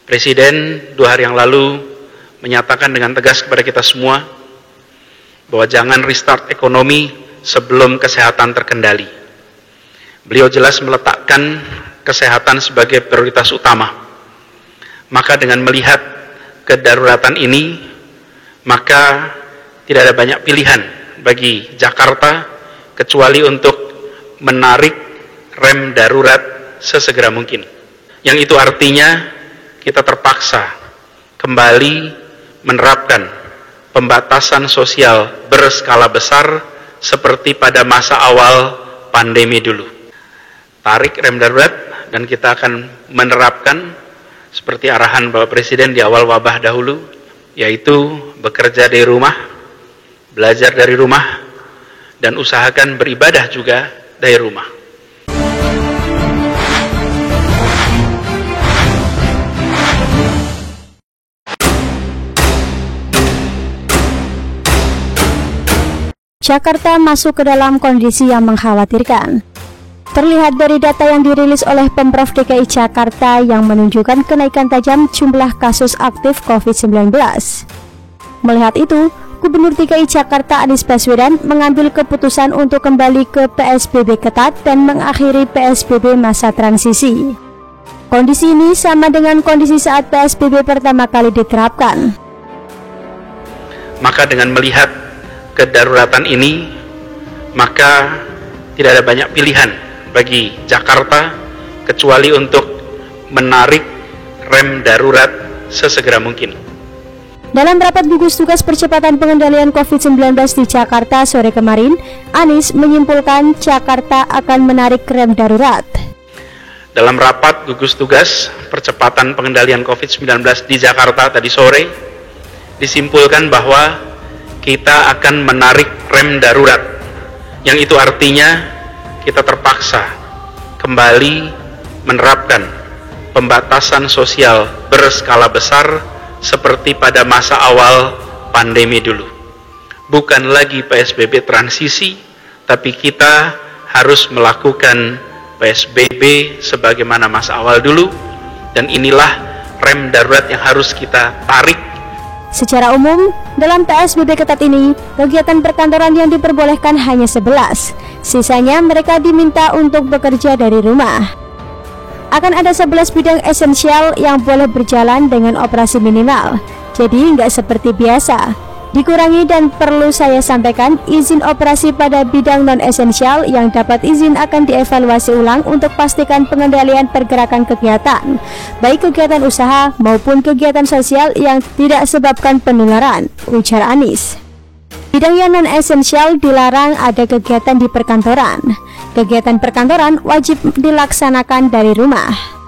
Presiden 2 hari yang lalu menyatakan dengan tegas kepada kita semua bahwa jangan restart ekonomi sebelum kesehatan terkendali. Beliau jelas meletakkan kesehatan sebagai prioritas utama. Maka dengan melihat kedaruratan ini, maka tidak ada banyak pilihan bagi Jakarta kecuali untuk menarik rem darurat sesegera mungkin. Yang itu artinya kita terpaksa kembali menerapkan pembatasan sosial berskala besar seperti pada masa awal pandemi dulu. Tarik rem darurat dan kita akan menerapkan seperti arahan Bapak Presiden di awal wabah dahulu, yaitu bekerja dari rumah, belajar dari rumah, dan usahakan beribadah juga dari rumah. Jakarta masuk ke dalam kondisi yang mengkhawatirkan. Terlihat dari data yang dirilis oleh Pemprov DKI Jakarta yang menunjukkan kenaikan tajam jumlah kasus aktif COVID-19. Melihat itu, Gubernur DKI Jakarta Anies Baswedan mengambil keputusan untuk kembali ke PSBB ketat dan mengakhiri PSBB masa transisi. Kondisi ini sama dengan kondisi saat PSBB pertama kali diterapkan. Maka dengan melihat kedaruratan ini, maka tidak ada banyak pilihan bagi Jakarta kecuali untuk menarik rem darurat sesegera mungkin. Dalam rapat gugus tugas percepatan pengendalian COVID-19 di Jakarta sore kemarin, Anies menyimpulkan Jakarta akan menarik rem darurat. Dalam rapat gugus tugas percepatan pengendalian COVID-19 di Jakarta tadi sore, disimpulkan bahwa kita akan menarik rem darurat, yang itu artinya kita terpaksa kembali menerapkan pembatasan sosial berskala besar seperti pada masa awal pandemi dulu. Bukan lagi PSBB transisi, tapi kita harus melakukan PSBB sebagaimana masa awal dulu, dan inilah rem darurat yang harus kita tarik. Secara umum, dalam PSBB ketat ini, kegiatan perkantoran yang diperbolehkan hanya 11. Sisanya mereka diminta untuk bekerja dari rumah. Akan ada 11 bidang esensial yang boleh berjalan dengan operasi minimal. Jadi nggak seperti biasa. Dikurangi dan perlu saya sampaikan, izin operasi pada bidang non-esensial yang dapat izin akan dievaluasi ulang untuk pastikan pengendalian pergerakan kegiatan, baik kegiatan usaha maupun kegiatan sosial yang tidak sebabkan penularan, ujar Anies. Bidang yang non-esensial dilarang ada kegiatan di perkantoran. Kegiatan perkantoran wajib dilaksanakan dari rumah.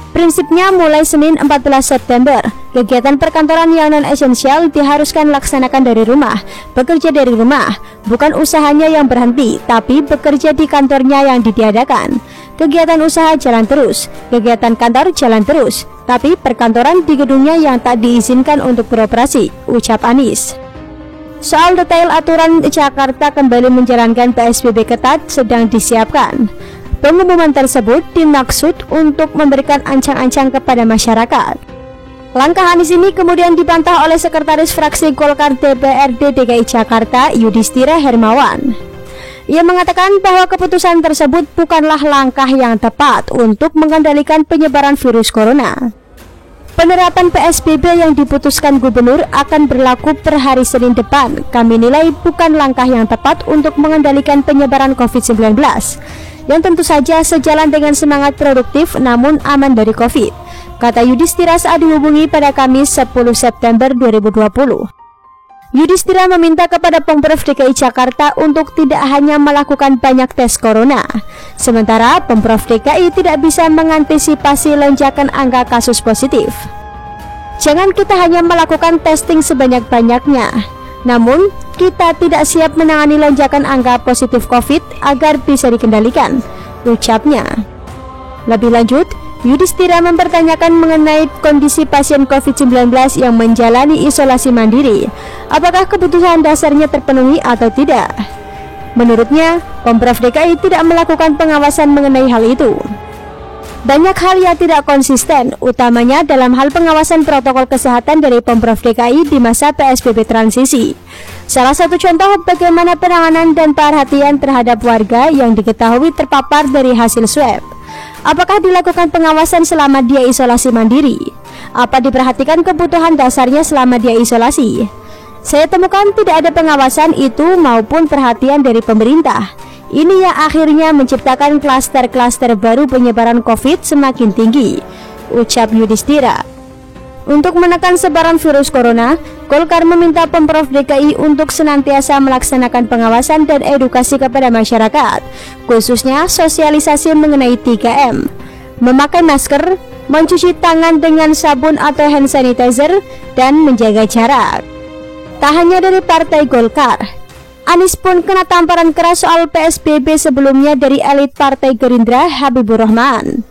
Prinsipnya mulai Senin 14 September, kegiatan perkantoran yang non-esensial diharuskan laksanakan dari rumah, bekerja dari rumah, bukan usahanya yang berhenti, tapi bekerja di kantornya yang ditiadakan. Kegiatan usaha jalan terus, kegiatan kantor jalan terus, tapi perkantoran di gedungnya yang tak diizinkan untuk beroperasi, ucap Anies. Soal detail aturan Jakarta kembali menjalankan PSBB ketat sedang disiapkan. Pengumuman tersebut dimaksud untuk memberikan ancang-ancang kepada masyarakat. Langkah Anies ini kemudian dibantah oleh Sekretaris Fraksi Golkar DPRD DKI Jakarta, Yudhistira Hermawan. Ia mengatakan bahwa keputusan tersebut bukanlah langkah yang tepat untuk mengendalikan penyebaran virus corona. Penerapan PSBB yang diputuskan gubernur akan berlaku per hari Senin depan. Kami nilai bukan langkah yang tepat untuk mengendalikan penyebaran COVID-19, yang tentu saja sejalan dengan semangat produktif namun aman dari COVID, kata Yudhistira saat dihubungi pada Kamis 10 September 2020. Yudhistira meminta kepada Pemprov DKI Jakarta untuk tidak hanya melakukan banyak tes corona, sementara Pemprov DKI tidak bisa mengantisipasi lonjakan angka kasus positif. Jangan kita hanya melakukan testing sebanyak-banyaknya, namun kita tidak siap menangani lonjakan angka positif COVID agar bisa dikendalikan, ucapnya. Lebih lanjut, Yudhistira mempertanyakan mengenai kondisi pasien COVID-19 yang menjalani isolasi mandiri. Apakah kebutuhan dasarnya terpenuhi atau tidak? Menurutnya, Pemprov DKI tidak melakukan pengawasan mengenai hal itu. Banyak hal yang tidak konsisten, utamanya dalam hal pengawasan protokol kesehatan dari Pemprov DKI di masa PSBB transisi. Salah satu contoh bagaimana penanganan dan perhatian terhadap warga yang diketahui terpapar dari hasil swab. Apakah dilakukan pengawasan selama dia isolasi mandiri? Apa diperhatikan kebutuhan dasarnya selama dia isolasi? Saya temukan tidak ada pengawasan itu maupun perhatian dari pemerintah. Ini yang akhirnya menciptakan klaster-klaster baru penyebaran COVID semakin tinggi, ucap Yudhistira. Untuk menekan sebaran virus corona, Golkar meminta Pemprov DKI untuk senantiasa melaksanakan pengawasan dan edukasi kepada masyarakat, khususnya sosialisasi mengenai 3M, memakai masker, mencuci tangan dengan sabun atau hand sanitizer, dan menjaga jarak. Tak hanya dari Partai Golkar, Anies pun kena tamparan keras soal PSBB sebelumnya dari elit Partai Gerindra Habibur Rahman.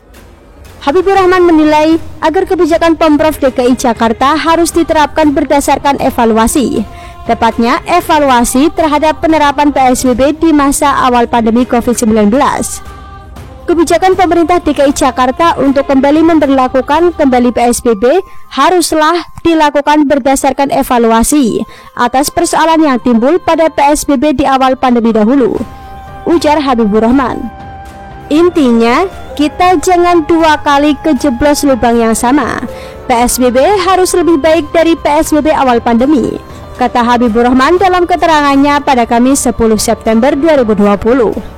Habibur Rahman menilai agar kebijakan Pemprov DKI Jakarta harus diterapkan berdasarkan evaluasi, tepatnya evaluasi terhadap penerapan PSBB di masa awal pandemi COVID-19. Kebijakan pemerintah DKI Jakarta untuk kembali memberlakukan kembali PSBB haruslah dilakukan berdasarkan evaluasi atas persoalan yang timbul pada PSBB di awal pandemi dahulu, ujar Habibur Rahman. Intinya, kita jangan dua kali kejeblos lubang yang sama. PSBB harus lebih baik dari PSBB awal pandemi, kata Habibur Rahman dalam keterangannya pada Kamis 10 September 2020.